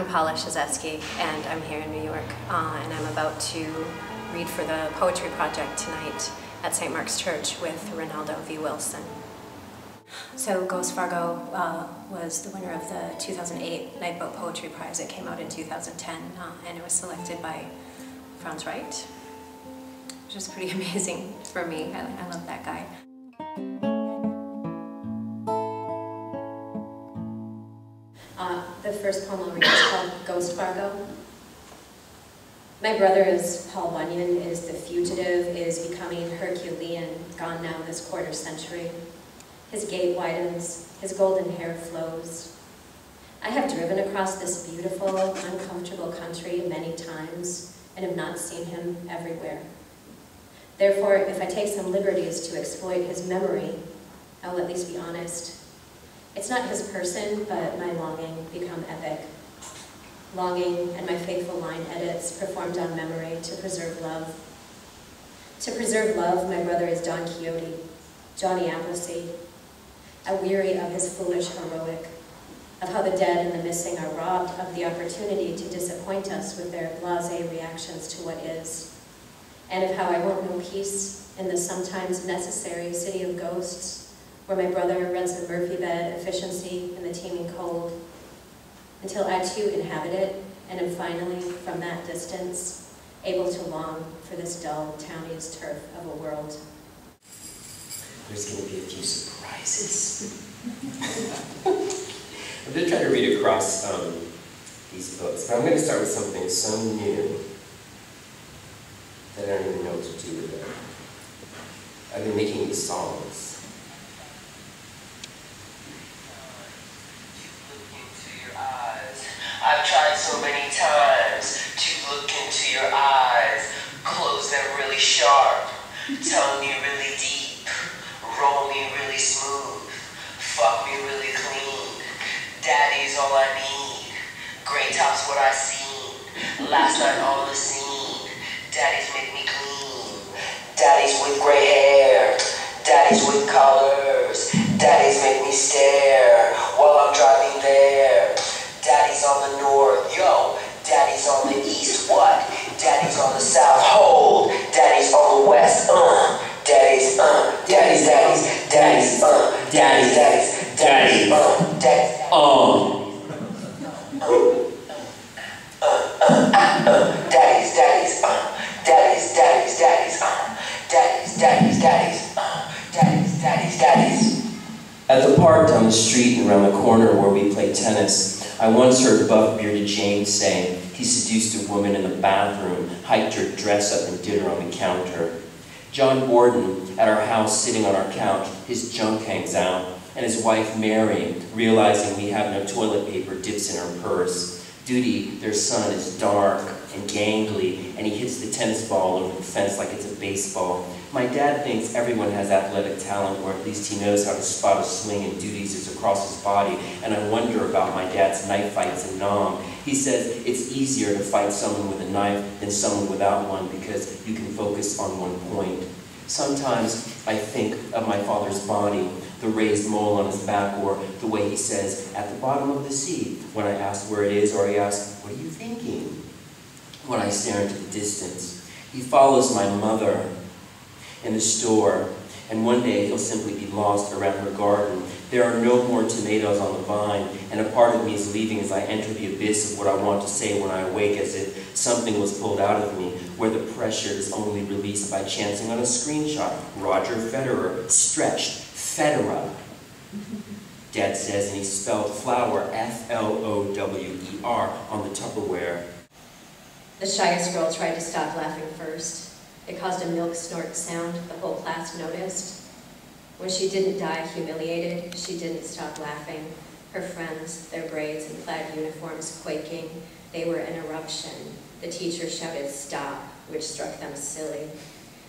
Paula Cisewski, and I'm here in New York, and I'm about to read for the poetry project tonight at St. Mark's Church with Ronaldo V. Wilson. So Ghost Fargo was the winner of the 2008 Night Boat Poetry Prize. It came out in 2010, and it was selected by Franz Wright, which is pretty amazing for me. I love that guy. The first poem I'll read is called Ghost Fargo. My brother is Paul Bunyan, is the fugitive, is becoming Herculean, gone now this quarter century. His gait widens, his golden hair flows. I have driven across this beautiful, uncomfortable country many times and have not seen him everywhere. Therefore, if I take some liberties to exploit his memory, I will at least be honest. It's not his person, but my longing become epic. Longing and my faithful line edits performed on memory to preserve love. To preserve love, my brother is Don Quixote, Johnny Appleseed. I weary of his foolish heroic, of how the dead and the missing are robbed of the opportunity to disappoint us with their blasé reactions to what is, and of how I won't know peace in the sometimes necessary city of ghosts, where my brother rents the Murphy bed efficiency in the teeming cold, until I too inhabit it and am finally, from that distance, able to long for this dull townies turf of a world. There's going to be a few surprises. I'm going to try to read across these books, but I'm going to start with something so new that I don't even know what to do with it. I've been making these songs. I've tried so many times to look into your eyes, close them really sharp, tone me really deep, roll me really smooth, fuck me really clean. Daddy's all I need, gray top's what I seen, last night on the scene. Daddies make me clean, daddies with gray hair, daddies with collars, daddies make me stare while I'm driving there. Daddy's on the north, yo. Daddy's on the east, what? Daddy's on the south, hold. Daddy's on the west, Daddy's, daddy's, daddy's, daddy's, daddy's, daddy's, daddy's, daddy's, daddy's, daddy's, daddy's, daddy's, daddy's, daddy's, daddy's, daddy's, daddy's, daddy's. At the park down the street and around the corner where we play tennis, I once heard buff-bearded James say he seduced a woman in the bathroom, hiked her dress up and did her on the counter. John Borden, at our house sitting on our couch, his junk hangs out, and his wife Mary, realizing we have no toilet paper, dips in her purse. Duty, their son, is dark and gangly, and he hits the tennis ball over the fence like it's a baseball. My dad thinks everyone has athletic talent, or at least he knows how to spot a swing and Duty's is across his body, and I wonder about my dad's knife fights in Nam. He says it's easier to fight someone with a knife than someone without one because you can focus on one point. Sometimes I think of my father's body, the raised mole on his back, or the way he says, at the bottom of the sea, when I ask where it is, or he asks, what are you thinking? When I stare into the distance. He follows my mother in the store, and one day he'll simply be lost around her garden. There are no more tomatoes on the vine, and a part of me is leaving as I enter the abyss of what I want to say when I awake, as if something was pulled out of me, where the pressure is only released by chancing on a screenshot. Roger Federer, stretched, Federer. Dad says, and he spelled flower, F-L-O-W-E-R, on the Tupperware. The shyest girl tried to stop laughing first. It caused a milk snort sound the whole class noticed. When she didn't die humiliated, she didn't stop laughing. Her friends, their braids and plaid uniforms quaking, they were an eruption. The teacher shouted, stop, which struck them silly.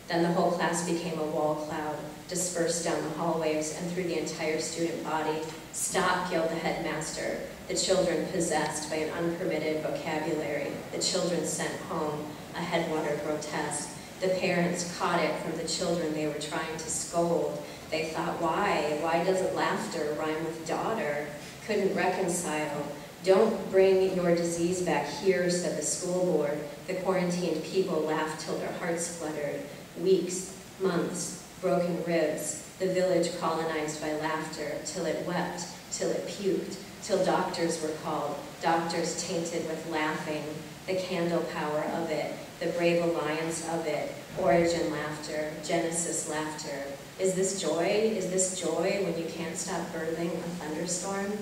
Then the whole class became a wall cloud, dispersed down the hallways and through the entire student body. Stop, yelled the headmaster. The children possessed by an unpermitted vocabulary. The children sent home, a headwater grotesque. The parents caught it from the children they were trying to scold. They thought, why? Why doesn't laughter rhyme with daughter? Couldn't reconcile. Don't bring your disease back here, said the school board. The quarantined people laughed till their hearts fluttered. Weeks, months, broken ribs, the village colonized by laughter, till it wept, till it puked, till doctors were called, doctors tainted with laughing, the candle power of it, the brave alliance of it, origin laughter, genesis laughter. Is this joy? Is this joy when you can't stop birthing a thunderstorm?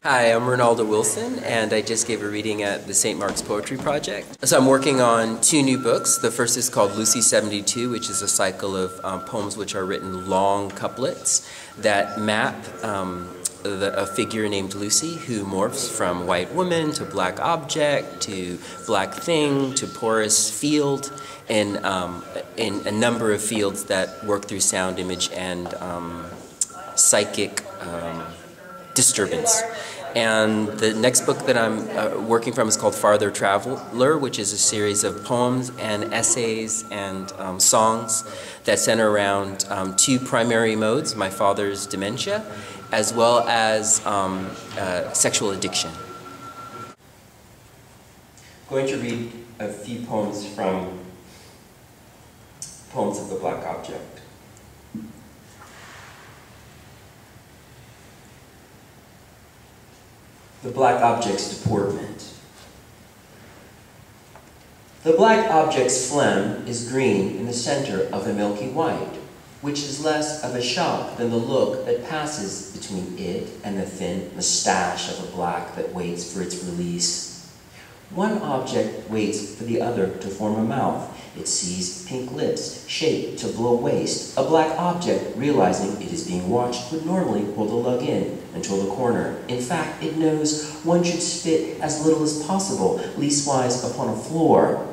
Hi, I'm Ronaldo Wilson, and I just gave a reading at the St. Mark's Poetry Project. So I'm working on 2 new books. The first is called Lucy 72, which is a cycle of poems which are written long couplets that map a figure named Lucy who morphs from white woman to black object to black thing to porous field in a number of fields that work through sound, image, and psychic disturbance. And the next book that I'm working from is called Farther Traveler, which is a series of poems and essays and songs that center around 2 primary modes, my father's dementia, as well as sexual addiction. I'm going to read a few poems from Poems of the Black Object. The black object's deportment. The black object's phlegm is green in the center of a milky white, which is less of a shock than the look that passes between it and the thin mustache of a black that waits for its release. One object waits for the other to form a mouth. It sees pink lips shaped to blow waste. A black object, realizing it is being watched, would normally pull the lug in until the corner. In fact, it knows one should spit as little as possible, leastwise upon a floor.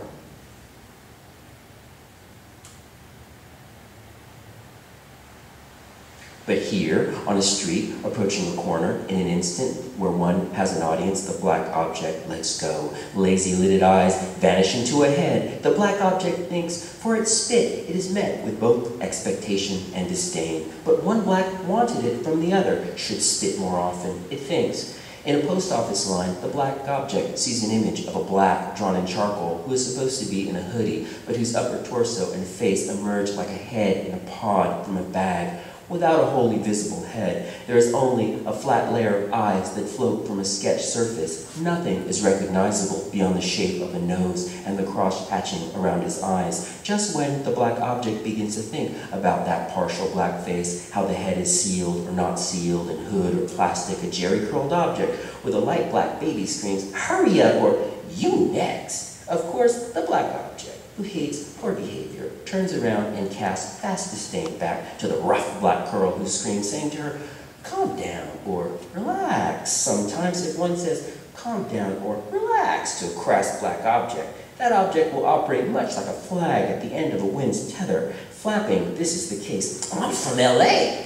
But here, on a street, approaching a corner, in an instant where one has an audience, the black object lets go. Lazy-lidded eyes vanish into a head. The black object thinks, for its spit, it is met with both expectation and disdain. But one black wanted it from the other, should spit more often, it thinks. In a post office line, the black object sees an image of a black drawn in charcoal who is supposed to be in a hoodie, but whose upper torso and face emerge like a head in a pod from a bag. Without a wholly visible head, there is only a flat layer of eyes that float from a sketched surface. Nothing is recognizable beyond the shape of a nose and the cross-hatching around his eyes. Just when the black object begins to think about that partial black face, how the head is sealed or not sealed, in hood or plastic, a jerry-curled object with a light black baby screams, "Hurry up," or "You next." Of course, the black object, who hates poor behavior, turns around and casts fast disdain back to the rough black girl who screams, saying to her, "Calm down," or "Relax." Sometimes if one says, "Calm down," or "Relax," to a crass black object, that object will operate much like a flag at the end of a wind's tether, flapping, this is the case, "I'm from LA."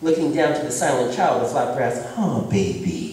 Looking down to the silent child, the flapper asks, "Huh, baby?"